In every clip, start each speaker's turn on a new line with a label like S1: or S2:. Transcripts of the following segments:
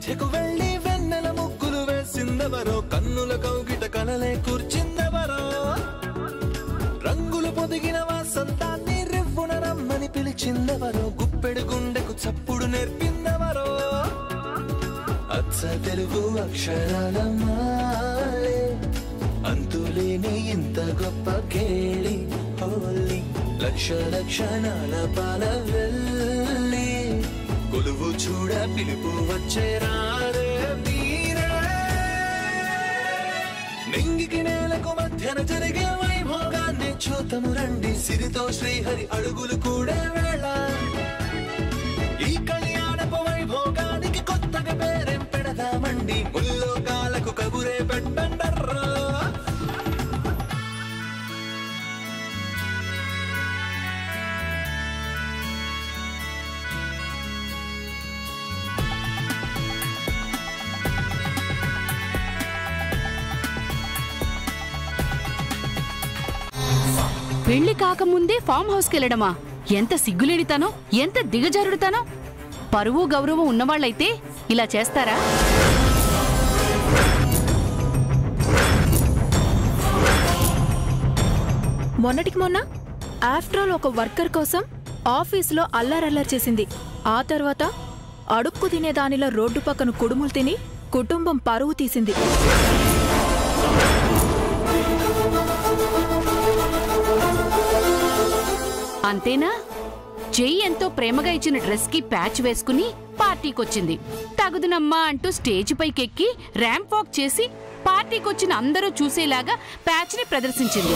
S1: మధ్యకు వెళ్ళి వెన్నెల ముగ్గులు వేసిందెవరో, కన్నుల కౌగిట కలలే కూర్చిందెవరో, రంగులు పొదిగిన వసంతాన్ని రివ్వున రమ్మని పిలిచిందెవరో, గుప్పెడు గుండెకు చప్పుడు నేర్పిందెవరో, అచ్చ తెలుగు అక్షరాల మాలే అంతులేని ఇంత గొప్ప కేళి హోలీ, లక్ష లక్షణాల పాల వెళ్ళి కొలువు చూడ పిలుపు వచ్చేరారే మీరే, నింగికి నేలకు మధ్యన జరిగే వైభోగాన్ని చూతము రండి, సిరితో శ్రీహరి అడుగులు కూడే వేళ, ఈ కళ్యాణపు వైభోగానికి కొత్తగా పేరేం పెడదామండి, ముల్లోకాలకు కబురే పెట్టండర్రా.
S2: పెళ్లి కాకముందే ఫామ్ హౌస్కి వెళ్ళడమా? ఎంత సిగ్గులేనితానో, ఎంత దిగజారుడుతానో. పరువు గౌరవం ఉన్నవాళ్లైతే ఇలా చేస్తారా?
S3: మొన్నటికి మొన్న ఆఫ్టర్ ఆల్ ఒక వర్కర్ కోసం ఆఫీసులో అల్లరల్లరి చేసింది. ఆ తర్వాత అడుక్కు తినేదానిలో రోడ్డు పక్కన కుడుములు తిని కుటుంబం పరువు తీసింది.
S2: అంతేనా? జై ఎంతో ప్రేమగా ఇచ్చిన డ్రెస్ కి ప్యాచ్ వేసుకుని పార్టీకొచ్చింది. తగుదునమ్మా అంటూ స్టేజ్ పైకెక్కి ర్యాంప్ వాక్ చేసి పార్టీకొచ్చిన అందరూ చూసేలాగా ప్యాచ్ ని ప్రదర్శించింది.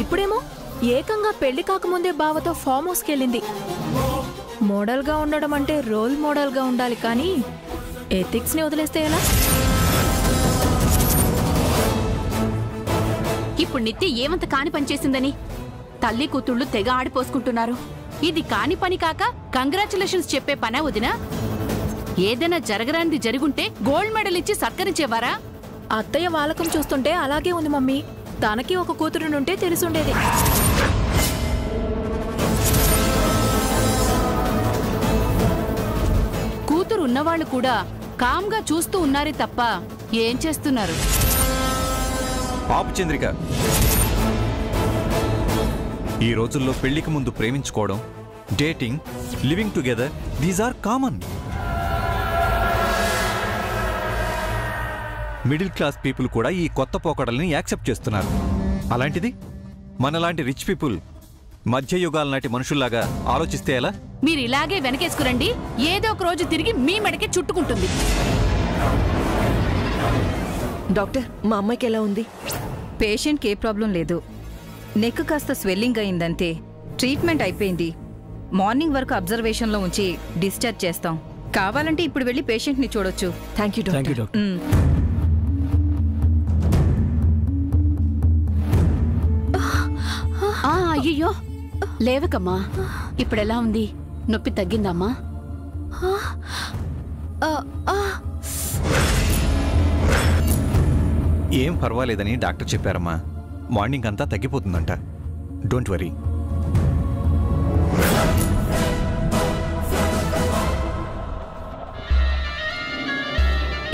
S3: ఇప్పుడేమో ఏకంగా పెళ్లి కాకముందే బావతో ఫామ్ హౌస్కి వెళ్ళింది. మోడల్గా ఉండడం అంటే రోల్ మోడల్గా ఉండాలి, కానీ ఎథిక్స్ ని వదిలేస్తే ఎలా?
S2: ఇప్పుడు నిత్య ఏమంత కాని పని చేసిందని తల్లి కూతుళ్లు తెగ ఆడిపోసుకుంటున్నారు. ఇది కాని పని కాక కంగ్రాచులేషన్స్ చెప్పే పనా వదినా? ఏదైనా జరగరానిది జరుగుంటే గోల్డ్ మెడల్ ఇచ్చి సత్కరించేవారా?
S3: అత్తయ్య వాలకం చూస్తుంటే అలాగే ఉంది మమ్మీ. తనకి ఒక కూతురునుంటే తెలుసుండేది.
S2: కూతురు ఉన్నవాళ్లు కూడా కామ్గా చూస్తూ ఉన్నారే తప్ప ఏం చేస్తున్నారు?
S4: పాపు చంద్రిక, ఈ రోజుల్లో పెళ్లికి ముందు ప్రేమించుకోవడం, dating, living together, these are common. Middle class people కూడా ఈ కొత్త పోకడల్ని యాక్సెప్ట్ చేస్తున్నారు. అలాంటిది మనలాంటి రిచ్ పీపుల్ మధ్యయుగాల నాటి మనుషుల్లాగా ఆలోచిస్తే ఎలా?
S2: మీరు ఇలాగే వెనకేసుకురండి, ఏదో ఒక రోజు తిరిగి మీ మెడకే చుట్టుకుంటుంది.
S5: డాక్టర్, మా అమ్మాయికి ఎలా ఉంది?
S6: పేషెంట్కి ఏ ప్రాబ్లం లేదు. నెక్ కాస్త స్వెల్లింగ్ అయిందంతే. ట్రీట్మెంట్ అయిపోయింది. మార్నింగ్ వరకు అబ్జర్వేషన్లో ఉంచి డిశ్చార్జ్ చేస్తాం. కావాలంటే ఇప్పుడు వెళ్ళి పేషెంట్ని చూడొచ్చు.
S5: Thank you doctor.
S2: అయ్యో లేవకమ్మా. ఇప్పుడెలా ఉంది? నొప్పి తగ్గిందమ్మా?
S4: ఏం పర్వాలేదని డాక్టర్ చెప్పారమ్మా. మార్నింగ్ అంతా తగ్గిపోతుందంట. Don't worry.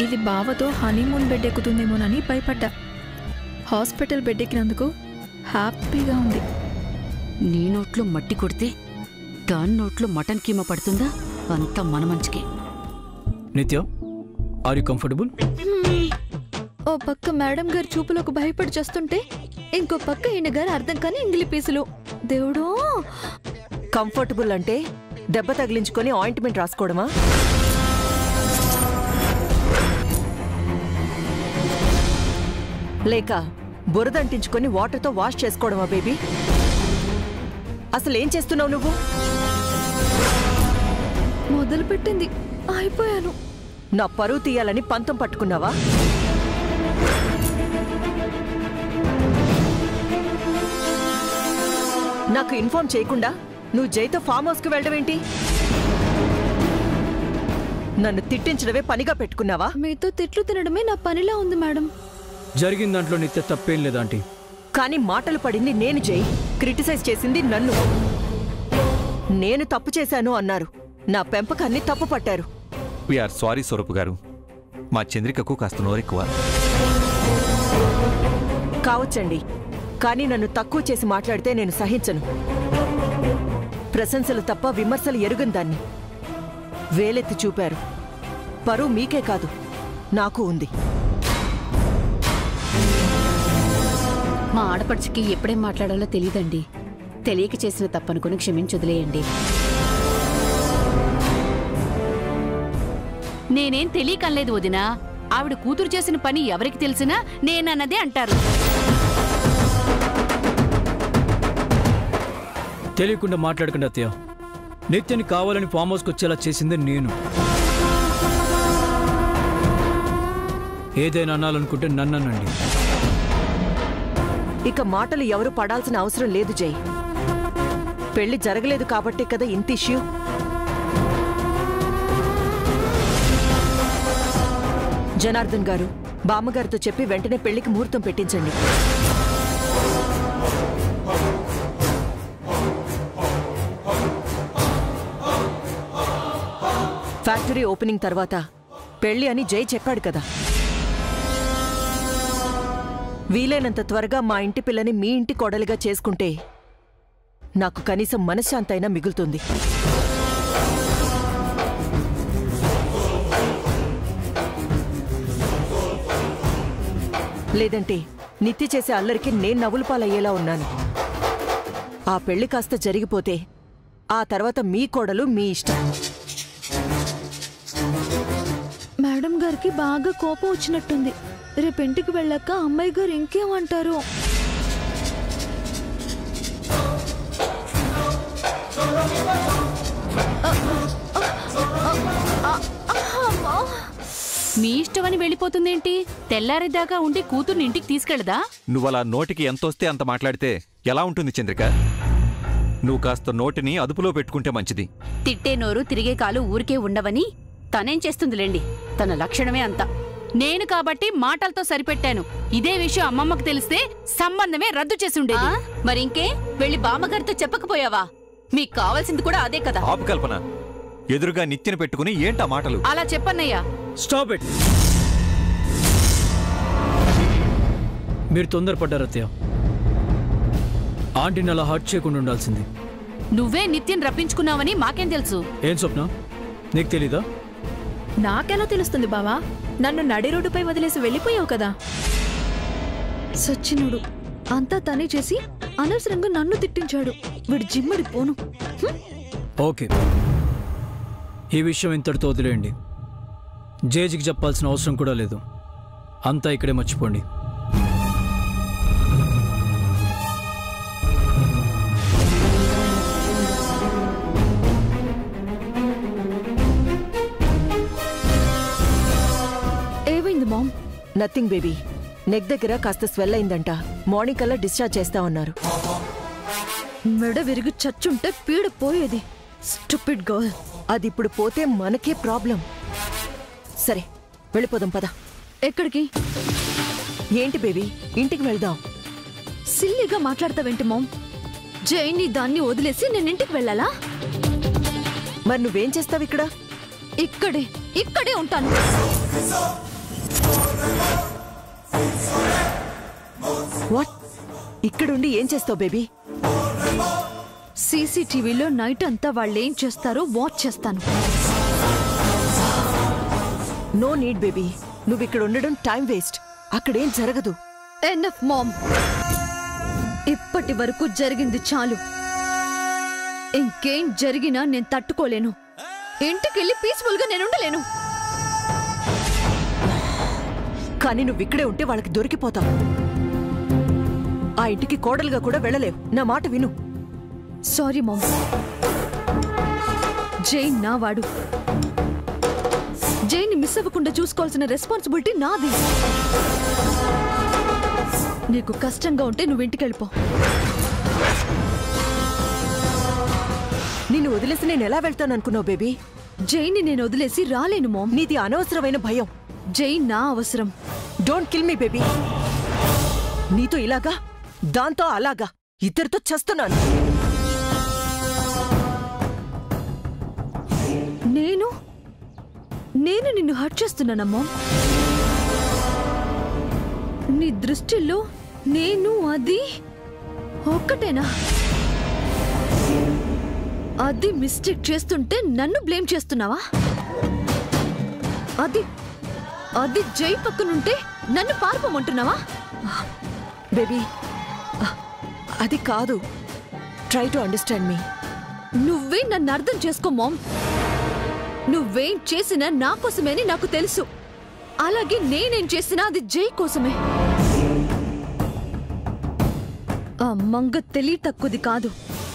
S3: ఇది బావతో హనీమూన్ బెడ్ ఎక్కుతుందేమోనని భయపడ్డా. హాస్పిటల్ బెడ్ ఎక్కినందుకు హ్యాపీగా ఉంది.
S2: నీ నోట్లో మట్టి కొడితే దాని నోట్లో మటన్ కీమ పడుతుందా? అంతా మన మంచికే.
S7: నిత్య, ఆర్ యు కంఫర్టబుల్?
S3: ఓ పక్క మేడం గారు చూపులకు భయపడి చేస్తుంటే, ఇంకో పక్క ఈయన గారు అర్థం కాని ఇంగిలి పీసులు. దేవుడో!
S5: కంఫర్టబుల్ అంటే దెబ్బ తగిలించుకొని ఆయింట్మెంట్ రాసుకోవడమా? లేక బురద అంటించుకొని వాటర్తో వాష్ చేసుకోవడమా బేబీ? అసలు ఏం చేస్తున్నావు నువ్వు?
S3: మొదలు పెట్టింది, అయిపోయాను.
S5: నా పరువు తీయాలని పంతం పట్టుకున్నావా? నాకు ఇన్ఫార్మ్ చేయకుండా నువ్వు జైతో ఫామ్ హౌస్కి వెళ్ళడమేంటి? నన్ను తిట్టించడమే పనిగా పెట్టుకున్నావా?
S3: మీతో తిట్లు తినడమే నా పనిలా ఉంది మేడం.
S7: జరిగిన దాంట్లో నిత్య తప్పేం లేదా ఆంటీ.
S5: కానీ మాటలు పడింది నేను, జై క్రిటిసైజ్ చేసింది నన్ను. నేను తప్పు చేశాను అన్నారు. నా పెంపకాన్ని తప్పు పట్టారు.
S4: వీఆర్ సారీ స్వరూప్ గారు. మా చంద్రికకు కాస్త నోరెక్కువ.
S5: కావచ్చండి, కానీ నన్ను తక్కువ చేసి మాట్లాడితే నేను సహించను. ప్రశంసలు తప్ప విమర్శలు ఎరుగని దాన్ని వేలెత్తి చూపారు. పరువు మీకే కాదు, నాకు ఉంది.
S2: మా ఆడపడుచుకి ఎప్పుడేం మాట్లాడాలో తెలియదండి. తెలియక చేసిన తప్పనుకుని క్షమించొదిలేయండి. నేనేం తెలియకనలేదు వదినా. ఆవిడ కూతురు చేసిన పని ఎవరికి తెలిసినా నేనన్నదే అంటారు.
S7: తెలియకుండా మాట్లాడకండి అత్తయ్య. నిత్యని కావాలని ఫామ్ హౌస్కి వచ్చేలా చేసింది నేను. ఏదైనా అనాలనుకుంటే నన్నండి.
S5: ఇక మాటలు ఎవరు పడాల్సిన అవసరం లేదు జై. పెళ్లి జరగలేదు కాబట్టే కదా ఇంత ఇష్యూ. జనార్దన్ గారు, బామ్మగారితో చెప్పి వెంటనే పెళ్లికి ముహూర్తం పెట్టించండి. ఫ్యాక్టరీ ఓపెనింగ్ తర్వాత పెళ్లి అని జై చెప్పాడు కదా. వీలైనంత త్వరగా మా ఇంటి పిల్లని మీ ఇంటి కోడలిగా చేసుకుంటే నాకు కనీసం మనశ్శాంతైనా మిగులుతుంది. లేదంటే నిత్య చేసే అల్లరికి నేను నవ్వుల పాలయ్యేలా ఉన్నాను. ఆ పెళ్లి కాస్త జరిగిపోతే ఆ తర్వాత మీ కోడలు మీ ఇష్టం.
S3: మేడం గారికి బాగా కోపం వచ్చినట్టుంది. రేపింటికి వెళ్ళాక అమ్మాయి గారు ఇంకేమంటారు?
S2: మీ ఇష్టమని వెళ్ళిపోతుందేంటి? తెల్లారిదాకా ఉండి కూతుర్ని ఇంటికి తీసుకెళ్దా?
S4: నువ్వలా నోటికి ఎంతొస్తే అంత మాట్లాడితే ఎలా ఉంటుంది చంద్రిక? నువ్వు కాస్త నోటిని అదుపులో పెట్టుకుంటే మంచిది.
S2: తిట్టే నోరు తిరిగే కాలు ఊరికే ఉండవని తనేం చేస్తుందిలేండి. తన లక్షణమే అంత. నేను కాబట్టి మాటలతో సరిపెట్టాను. ఇదే విషయం అమ్మమ్మకు తెలిస్తే సంబంధమే రద్దు చేసి ఉండేది. మరింకే వెళ్ళి బామ్మగారితో చెప్పకపోయావా? మీకు కావాల్సింది కూడా అదే కదా.
S4: ఆపు కల్పన. ఎదురుగా నిత్యను పెట్టుకుని ఏంటా మాటలు?
S2: అలా చెప్పన్నయ్యా.
S7: Stop it. మీరు తొందరపడ్డారు అత్తయ్య. ఆంటీని అలా హర్ట్ చేయకుండా ఉండాల్సింది.
S2: నువ్వే నిత్యం రప్పించుకున్నావని మాకేం తెలుసు?
S7: ఏం స్వప్న, నీకు తెలీదా?
S3: నాకెలా తెలుస్తుంది బావా? నన్ను నడి రోడ్డుపై వదిలేసి వెళ్ళిపోయావు కదా. సచ్చినుడు అంతా తనే చేసి అనవసరంగా నన్ను తిట్టించాడు. వీడు జిమ్మడి పోను.
S7: ఓకే, ఈ విషయం ఇంతటితో వదిలేయండి. జేజీకి చెప్పాల్సిన అవసరం కూడా లేదు. అంతా ఇక్కడే మర్చిపోండి.
S3: ఏమైంది మామ్?
S5: Nothing baby. నెక్ దగ్గర కాస్త స్వెల్ అయిందంట. మార్నింగ్ కల్లా డిశ్చార్జ్ చేస్తా ఉన్నారు.
S3: మెడ విరిగి చచ్చుంటే పీడ పోయేది. Stupid girl.
S5: అది ఇప్పుడు పోతే మనకే ప్రాబ్లం. సరే వెళ్ళిపోదాం పద.
S3: ఎక్కడికి?
S5: ఏంటి బేబీ, ఇంటికి వెళ్దాం.
S3: సిల్లిగా మాట్లాడతావేంటి మామ్? జైని దాన్ని వదిలేసి నేను ఇంటికి వెళ్ళాలా?
S5: మరి నువ్వేం చేస్తావు ఇక్కడ?
S3: ఇక్కడే ఉంటాను.
S5: వాట్? ఇక్కడుండి ఏం చేస్తావు బేబీ?
S3: సీసీటీవీలో నైట్ అంతా వాళ్ళేం చేస్తారో వాచ్ చేస్తాను.
S5: No need baby. నువ్వు ఇక్కడ ఉండడం టైం వేస్ట్. అక్కడేం జరగదు.
S3: Enough mom. ఇప్పటి వరకు జరిగింది చాలు. ఇంకేం జరిగినా నేను తట్టుకోలేను. ఇంటికెళ్ళి పీస్ఫుల్ గా నేను ఉండలేను.
S5: కానీ నువ్వు ఇక్కడే ఉంటే వాళ్ళకి దొరికిపోతావు. ఆ ఇంటికి కోడలుగా కూడా వెళ్ళలేవు. నా మాట విను.
S3: Sorry ma'am. జైన్ నా వాడు. జైన్ మిస్ అవ్వకుండా చూసుకోవాల్సిన రెస్పాన్సిబిలిటీ నాది. నీకు కష్టంగా ఉంటే నువ్వు ఇంటికి వెళ్ళిపో.
S5: నిన్ను వదిలేసి నేను ఎలా వెళ్తాను అనుకున్నావు బేబీ?
S3: జైన్ని నేను వదిలేసి రాలేను మామ్.
S5: నీది అనవసరమైన భయం.
S3: జైన్ నా అవసరం.
S5: Don't kill me baby. నీతో ఇలాగా, దాంతో అలాగా, ఇద్దరితో చస్తున్నాను.
S8: నేను నిన్ను హర్ట్ చేస్తున్నానమ్మా. నీ దృష్టిలో నేను అది ఒక్కటేనా? అది మిస్టేక్ చేస్తుంటే నన్ను బ్లేమ్ చేస్తున్నావా? అది జై పక్కనుంటే నన్ను పారిపోమంటున్నావా?
S5: బేబీ, అది కాదు. ట్రై టు అండర్స్టాండ్ మీ.
S8: నువ్వే నన్ను అర్థం చేసుకో మామ్. నువ్వేం చేసినా నా కోసమేని నాకు తెలుసు. అలాగే నేనేం చేసినా అది జై కోసమే. ఆ మంగ తెలివి తక్కువది కాదు.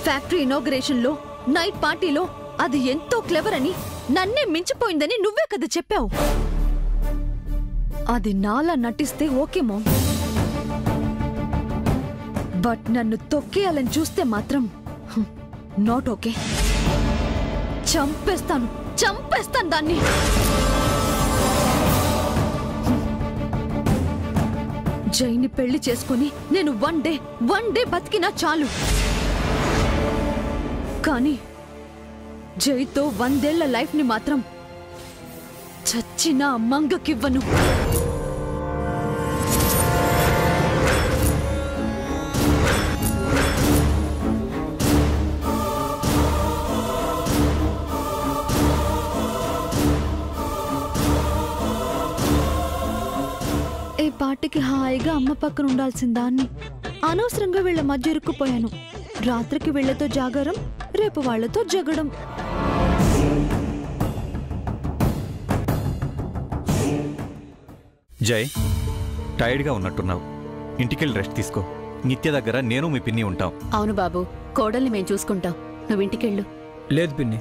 S8: ఫ్యాక్టరీ ఇనాగరేషన్ లో, నైట్ పార్టీలో అది ఎంతో క్లెవర్ అని, నన్నే మించిపోయిందని నువ్వే కదా చెప్పావు. అది నాలా నటిస్తే ఓకే మామ్, బట్ నన్ను తొక్కేయాలని చూస్తే మాత్రం నాట్ ఓకే. చంపేస్తాను దాన్ని. జైని పెళ్లి చేసుకుని నేను వన్ డే బతికినా చాలు. కానీ జైతో 100 ఏళ్ల లైఫ్ ని మాత్రం చచ్చిన మంగకివ్వను. ఏ పాటికి హాయిగా అమ్మ పక్కన ఉండాల్సిన దాన్ని అనవసరంగా వీళ్ళ మధ్య ఇరుక్కుపోయాను. రాత్రికి వీళ్లతో జాగారం, రేపు వాళ్లతో జగడం.
S4: జై, టైర్డ్గా ఉన్నట్టున్నావు. ఇంటికెళ్ళి రెస్ట్ తీసుకో. నిత్య దగ్గర నేను మీ పిన్ని ఉంటాం.
S2: అవును బాబు, కోడల్ని మేం చూసుకుంటాం. నువ్వు ఇంటికెళ్ళు.
S7: లేదు పిన్ని,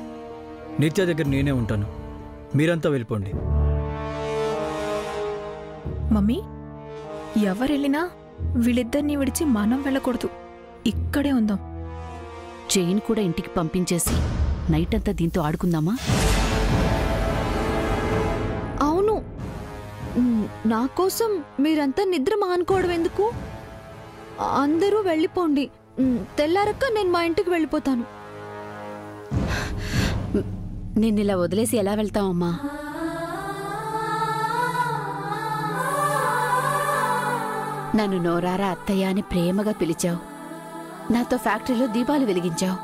S7: నిత్య దగ్గర నేనే ఉంటాను. మీరంతా వెళ్ళిపోండి.
S3: మమ్మీ, ఎవరెళ్ళినా వీళ్ళిద్దరినీ విడిచి మనం వెళ్ళకూడదు. ఇక్కడే ఉందాం.
S2: జైన్ కూడా ఇంటికి పంపించేసి నైట్ అంతా దీంతో ఆడుకుందామా?
S8: అవును, నా కోసం మీరంతా నిద్ర మానుకోవడం ఎందుకు? అందరూ వెళ్ళిపోండి. తెల్లారక్క నేను మా ఇంటికి వెళ్ళిపోతాను.
S2: నిన్నిలా వదిలేసి ఎలా వెళ్తావమ్మా? నన్ను నోరారా అత్తయ్య అని ప్రేమగా పిలిచావు. నాతో ఫ్యాక్టరీలో దీపాలు వెలిగించావు.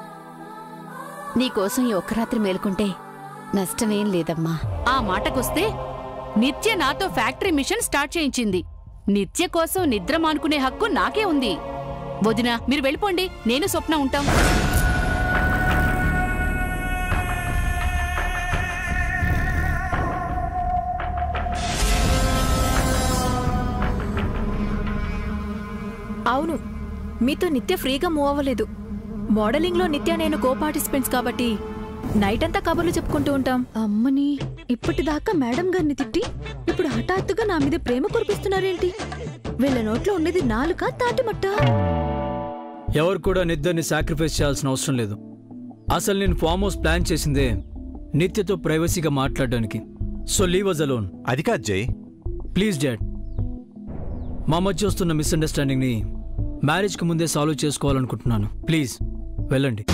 S2: నీకోసం ఈ ఒక్క రాత్రి మేలుకుంటే నష్టమేం లేదమ్మా. ఆ మాటకొస్తే నిత్య నాతో ఫ్యాక్టరీ మిషన్ స్టార్ట్ చేయించింది. నిత్య కోసం నిద్ర మానుకునే హక్కు నాకే ఉంది. వదినా, మీరు వెళ్ళిపోండి. నేను స్వప్న ఉంటాం.
S3: అవును, మీతో నిత్య ఫ్రీగా మూవ్ అవ్వలేదు. మోడలింగ్లో నిత్య నేను కో పార్టిసిపెంట్స్ కాబట్టి నైట్ అంతా కబుర్లు చెప్పుకుంటూ ఉంటాం.
S8: అమ్మని ఇప్పటిదాకా మేడం గారిని తిట్టి ఇప్పుడు హఠాత్తుగా నా మీద ప్రేమ కురిపిస్తున్నారేంటి? వీళ్ళ నోట్లో ఉండేది నాలుక తాటిమట్ట.
S7: ఎవరు కూడా నిద్రని సాక్రిఫైస్ చేయాల్సిన అవసరం లేదు. అసలు నేను ఫామ్ హౌస్ ప్లాన్ చేసిందే నిత్యతో ప్రైవసీగా మాట్లాడడానికి. So leave us alone.
S4: అది కాదు జై.
S7: ప్లీజ్ డాడ్, మా మధ్య వస్తున్న మిస్అండర్స్టాండింగ్ని మ్యారేజ్కి ముందే సాల్వ్ చేసుకోవాలనుకుంటున్నాను. ప్లీజ్ వెళ్ళండి.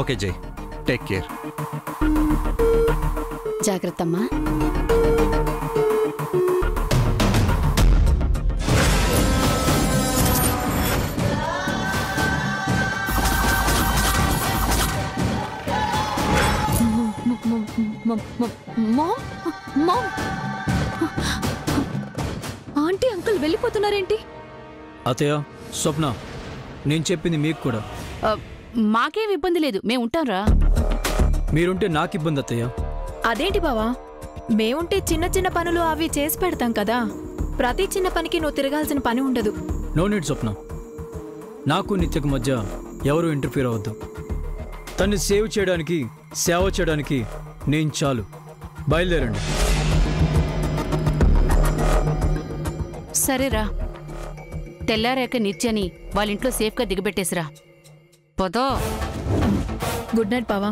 S4: Okay Jai, take care.
S2: జాగ్రత్తమ్మా.
S8: ఆంటీ అంకుల్ వెళ్ళిపోతున్నారేంటి?
S7: అతయ్య, స్వప్న, నేను చెప్పింది మీకు కూడా.
S2: మాకేం ఇబ్బంది లేదు, మేము ఉంటాంరా.
S7: మీరుంటే నాకు ఇబ్బంది అత్తయ్య.
S3: అదేంటి బావా, మేముంటే చిన్న చిన్న పనులు అవి చేసి పెడతాం కదా. ప్రతి చిన్న పనికి నువ్వు తిరగాల్సిన పని ఉండదు.
S7: నో నీడ్ స్వప్న. నాకు నిత్యకు మధ్య ఎవరు ఇంటర్ఫీర్ అవ్వద్దు. తన్ని సేవ్ చేయడానికి, సేవ చేయడానికి నేను చాలు. బయలుదేరండి.
S2: సరేరా, తెల్లారాక నిత్యని వాళ్ళింట్లో సేఫ్గా దిగబెట్టేసిరా. పోతో.
S3: గుడ్ నైట్ బావా.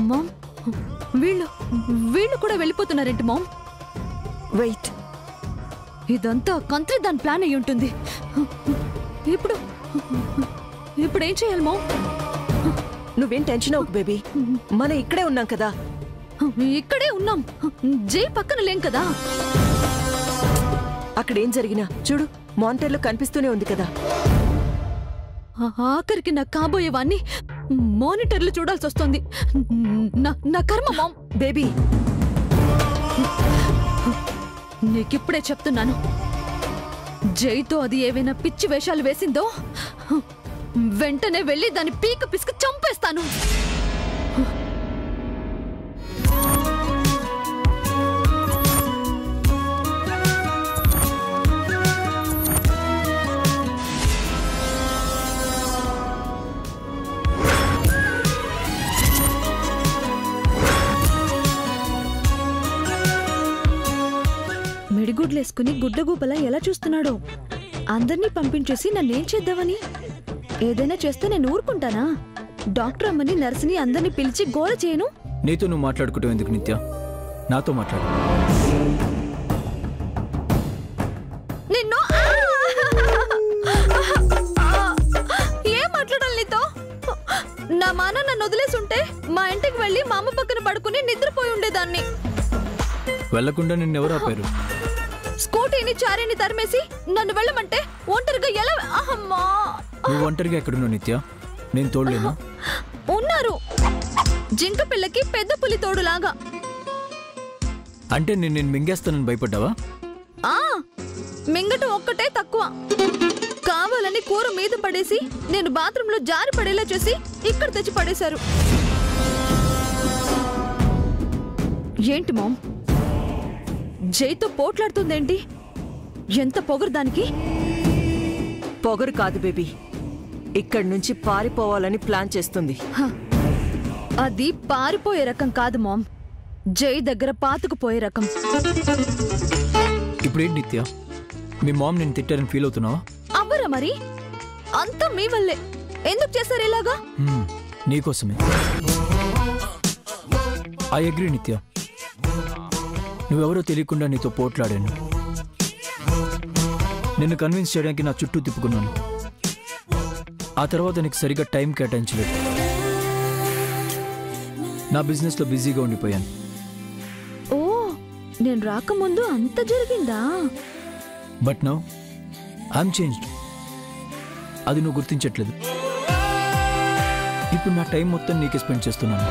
S8: మామ్ కూడా వెళ్ళిపోతున్నారేంటి మామ్?
S5: వెయిట్,
S8: ఇదంతా కంత్రి దాని ప్లాన్ అయి ఉంటుంది. ఇప్పుడు ఇప్పుడు ఏం చేయాలి మామ్?
S5: నువ్వేం టెన్షన్ అవ్వకు బేబీ, మనం ఇక్కడే ఉన్నాం కదా.
S8: ఇక్కడే ఉన్నాం, జై పక్కన లేం కదా.
S5: అక్కడేం జరిగినా చూడు, మానిటర్లో కనిపిస్తూనే ఉంది కదా.
S8: ఆఖరికి నా కాబోయేవాన్ని మానిటర్లు చూడాల్సి వస్తుంది. నా కర్మ మామ్.
S5: బేబీ,
S8: నీకిప్పుడే చెప్తున్నాను, జైతో అది ఏవైనా పిచ్చి వేషాలు వేసిందో వెంటనే వెళ్ళి దాన్ని పీక పిసుక చంపేస్తాను. మిడిగుడ్లేసుకుని గుడ్డగూపలా ఎలా చూస్తున్నాడో. అందర్నీ పంపించేసి నన్నేం చేద్దామని? ఏదైనా చేస్తే నేను ఊరుకుంటానా? డాక్టర్ అమ్మని, నర్సుని అందరినీ పిలిచి గోల చేయను.
S7: నీతో నువ్వు మాట్లాడుకుంటావు ఎందుకు నిత్య? నాతో మాట్లాడు.
S8: నిన్ను ఏం మాట్లాడాలి నీతో? నా మాన నన్ను వదిలేసి ఉంటే మా ఇంటికి వెళ్ళి మా అమ్మ పక్కన పడుకుని నిద్రపోయి ఉండేదాన్ని.
S7: వెళ్లకుండా నిన్నెవరు ఆపారు?
S8: స్కూటీని చారీని తరిమేసి నన్ను వెళ్ళమంటే ఒంటరిగా ఎలా? అమ్మా,
S7: నువ్వు ఒంటరిగా ఎక్కడున్నావు నిత్య? నేను తోడలేను.
S8: ఉన్నారు, జింక పిల్లకి పెద్ద పులి తోడులాగా.
S7: అంటే నేను మింగేస్తానని భయపడ్డావా?
S8: ఆ మింగటం ఒక్కటే తక్కువ. కావాలని కూర మీద పడేసి నేను బాత్రూంలో జారి పడేలా చేసి ఇక్కడ తెచ్చి పడేశారు. ఏంటి మామ్, జైతో పోట్లాడుతుందేంటి? ఎంత పొగరు దానికి?
S5: పొగరు కాదు బేబీ, ఇక్కడి నుంచి పారిపోవాలని ప్లాన్ చేస్తుంది.
S8: అది పారిపోయే రకం కాదు మామ్, జై దగ్గర పాతుకుపోయే రకం.
S7: ఇప్పుడేంటి నిత్య, మీ మామ్ నేను తిట్టారని ఫీల్ అవుతున్నావా?
S8: అవ్వరా మరి? అంతా మీ వల్లే. ఎందుకు చేశారు ఇలాగా?
S7: నీకోసమే. ఐ అగ్రీ నిత్య, నువ్వెవరో తెలియకుండా నీతో పోట్లాడాను. నిన్ను కన్విన్స్ చేయడానికి నా చుట్టూ తిప్పుకున్నాను. ఆ తర్వాత నీకు సరిగ్గా టైం కేటాయించలేదు. నా బిజినెస్లో బిజీగా ఉండిపోయాను.
S8: ఓ, నేను రాకముందు అంత జరిగిందా?
S7: But now I'm changed. అది నువ్వు గుర్తించట్లేదు. ఇప్పుడు నా టైం మొత్తం నీకే స్పెండ్ చేస్తున్నాను.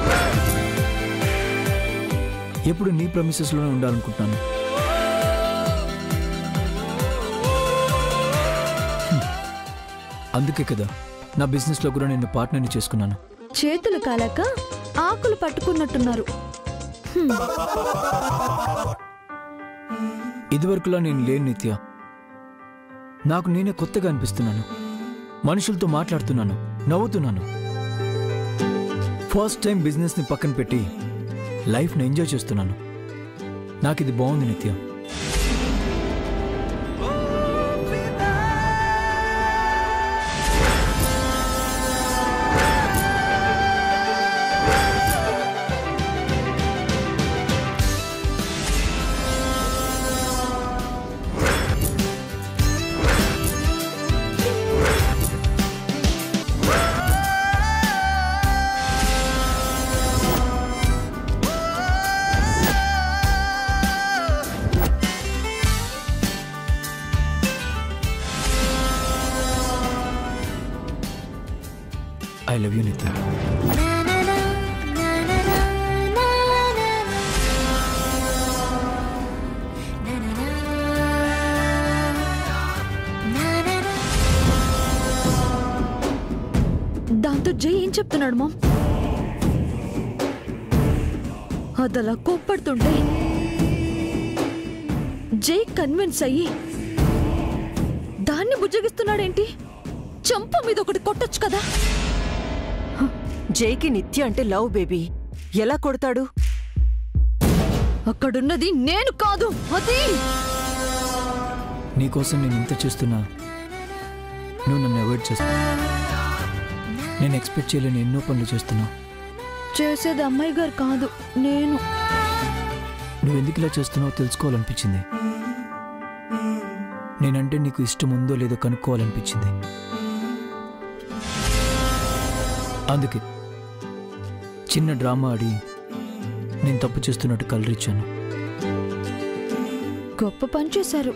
S7: ఎప్పుడు నీ ప్రమిసెస్లోనే ఉండాలనుకుంటున్నాను. అందుకే కదా నా బిజినెస్లో కూడా నేను పార్ట్నర్ని చేసుకున్నాను.
S8: చేతులు కాలాక ఆకులు పట్టుకున్నట్టున్నారు.
S7: ఇదివరకులా నేను లేని నిత్య. నాకు నేనే కొత్తగా అనిపిస్తున్నాను. మనుషులతో మాట్లాడుతున్నాను, నవ్వుతున్నాను. ఫస్ట్ టైం బిజినెస్ని పక్కన పెట్టి లైఫ్ని ఎంజాయ్ చేస్తున్నాను. నాకు ఇది బాగుంది నిత్య. I love you, Nitya.
S8: దాంతో జై ఏం చెప్తున్నాడు మామ్? అదలా కోప్పడుతుంటే జై కన్విన్స్ అయ్యి దాన్ని బుజ్జగిస్తున్నాడేంటి? చంప మీద ఒకటి కొట్టొచ్చు కదా.
S5: జైకి నిత్య అంటే లవ్ బేబీ. ఎలా కొడతాడు?
S8: అక్కడున్నది నేను కాదు, అది.
S7: నీకోసం నేను ఇంత చేస్తున్నా, నువ్వు నన్ను అవాయిడ్ చేస్తున్నా. నేను ఎక్స్పెక్ట్ చేయలేని ఎన్నో పనులు చేస్తున్నా.
S8: చేసేది అమ్మాయి గారు కాదు, నేను.
S7: నువ్వెందుకు ఇలా చేస్తున్నావో తెలుసుకోవాలనిపించింది. నేనంటే నీకు ఇష్టం ఉందో లేదో కనుక్కోవాలనిపించింది. అందుకే చిన్న డ్రామా ఆడి నేను తప్పు చేస్తున్నట్టు కలరిచ్చాను.
S8: గొప్ప పని చేశారు.